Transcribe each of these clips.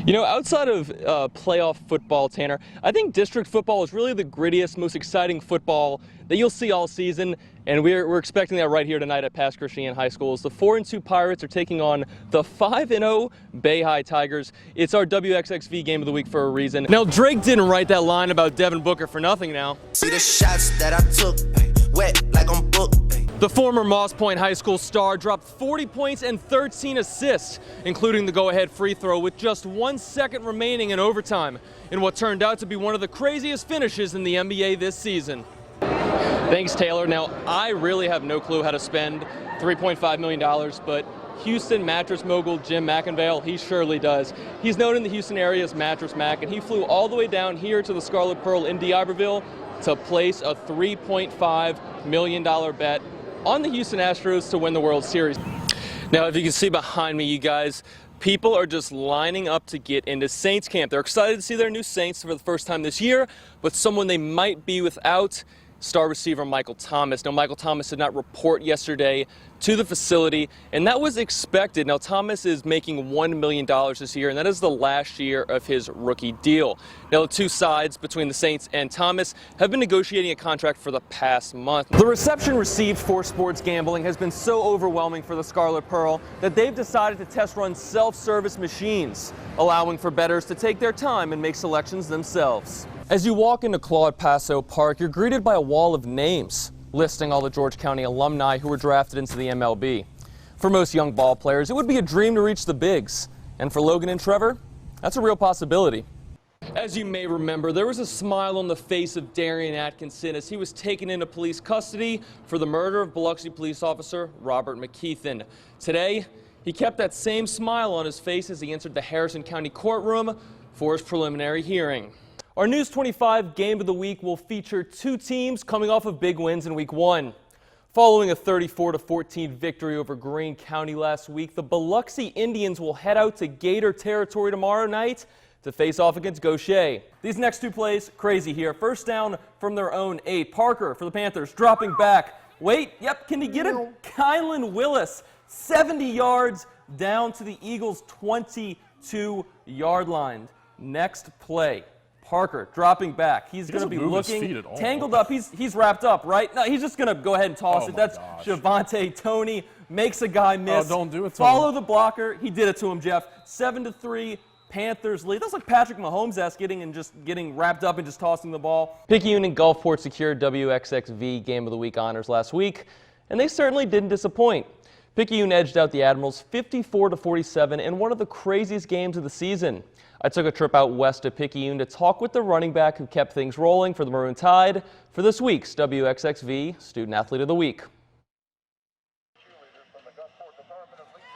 You know, outside of playoff football, Tanner, I think district football is really the grittiest, most exciting football that you'll see all season, and we're expecting that right here tonight at Pass Christian High School. As the 4-2 Pirates are taking on the 5-0 Bay High Tigers. It's our WXXV game of the week for a reason. Now, Drake didn't write that line about Devin Booker for nothing now. See the shots that I took, wet like on book. The former Moss Point High School star dropped 40 points and 13 assists, including the go-ahead free throw with just 1 second remaining in overtime, in what turned out to be one of the craziest finishes in the NBA this season. Thanks, Taylor. Now, I really have no clue how to spend $3.5 million, but Houston mattress mogul Jim McIngvale, he surely does. He's known in the Houston area as Mattress Mac, and he flew all the way down here to the Scarlet Pearl in D'Iberville to place a $3.5 million bet on the Houston Astros to win the World Series. Now, if you can see behind me, you guys, people are just lining up to get into Saints camp. They're excited to see their new Saints for the first time this year, but someone they might be without, star receiver Michael Thomas. Now, Michael Thomas did not report yesterday to the facility, and that was expected. Now, Thomas is making $1 million this year, and that is the last year of his rookie deal. Now, the two sides between the Saints and Thomas have been negotiating a contract for the past month. The reception received for sports gambling has been so overwhelming for the Scarlet Pearl that they've decided to test run self-service machines, allowing for bettors to take their time and make selections themselves. As you walk into Claude Paso Park, you're greeted by a wall of names listing all the George County alumni who were drafted into the MLB. For most young ball players, it would be a dream to reach the bigs. And for Logan and Trevor, that's a real possibility. As you may remember, there was a smile on the face of Darian Atkinson as he was taken into police custody for the murder of Biloxi police officer Robert McKeithen. Today, he kept that same smile on his face as he entered the Harrison County courtroom for his preliminary hearing. Our News 25 Game of the Week will feature two teams coming off of big wins in Week 1. Following a 34-14 victory over Greene County last week, the Biloxi Indians will head out to Gator territory tomorrow night to face off against Gaucher. These next two plays, crazy here. First down from their own 8. Parker for the Panthers, dropping back. Wait, yep, can he get it? Kylan Willis, 70 yards down to the Eagles' 22-yard line. Next play. Parker dropping back. He's going to be looking tangled up. He's wrapped up, right? No, he's just going to go ahead and toss it. That's Javante Toney makes a guy miss. Oh, don't do it to Follow him. the blocker. He did it to him, Jeff. 7-3 Panthers lead. That's like Patrick Mahomes-esque getting wrapped up and just tossing the ball. Picayune and Gulfport secured WXXV Game of the Week honors last week, and they certainly didn't disappoint. Picayune edged out the Admirals 54-47 in one of the craziest games of the season. I took a trip out west to Picayune to talk with the running back who kept things rolling for the Maroon Tide for this week's WXXV Student Athlete of the Week.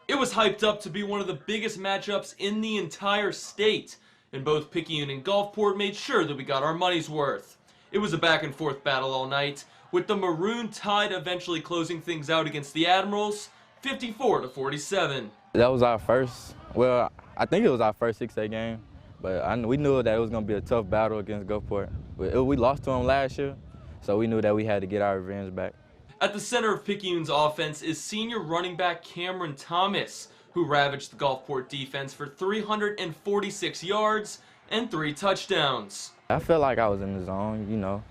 It was hyped up to be one of the biggest matchups in the entire state, and both Picayune and Gulfport made sure that we got our money's worth. It was a back-and-forth battle all night, with the Maroon Tide eventually closing things out against the Admirals 54-47. That was our first, well, I think it was our first 6A game, but we knew that it was going to be a tough battle against Gulfport. We lost to them last year, so we knew that we had to get our revenge back. At the center of Picayune's offense is senior running back Cameron Thomas, who ravaged the Gulfport defense for 346 yards and 3 touchdowns. I felt like I was in the zone, you know.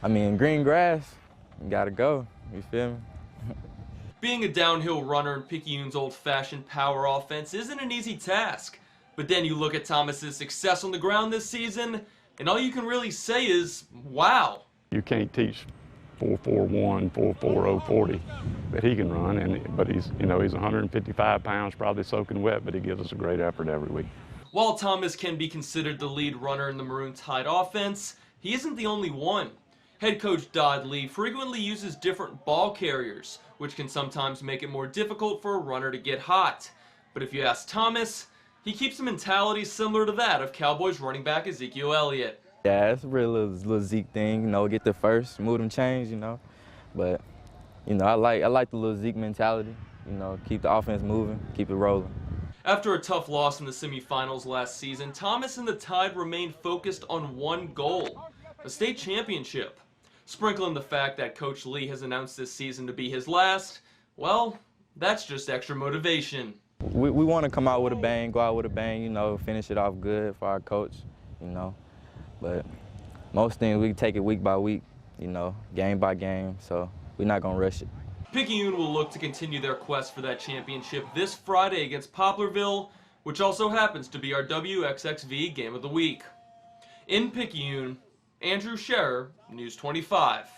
I mean, green grass, you got to go, you feel me? Being a downhill runner in Picayune's old-fashioned power offense isn't an easy task. But then you look at Thomas's success on the ground this season, and all you can really say is, wow. You can't teach 4.41, 4.40 40 that he can run, but he's 155 pounds, probably soaking wet, but he gives us a great effort every week. While Thomas can be considered the lead runner in the Maroon Tide offense, he isn't the only one. Head coach Dodd Lee frequently uses different ball carriers, which can sometimes make it more difficult for a runner to get hot. But if you ask Thomas, he keeps a mentality similar to that of Cowboys running back Ezekiel Elliott. Yeah, it's a real little Zeke thing, get the first, move them chains, But, I like the little Zeke mentality, keep the offense moving, keep it rolling. After a tough loss in the semifinals last season, Thomas and the Tide remained focused on one goal, a state championship. Sprinkle in the fact that Coach Lee has announced this season to be his last, well, that's just extra motivation. We want to come out with a bang, go out with a bang, you know, finish it off good for our coach, you know. But most things we take it week by week, you know, game by game, so we're not going to rush it. Picayune will look to continue their quest for that championship this Friday against Poplarville, which also happens to be our WXXV Game of the Week. In Picayune, Andrew Scherer, News 25.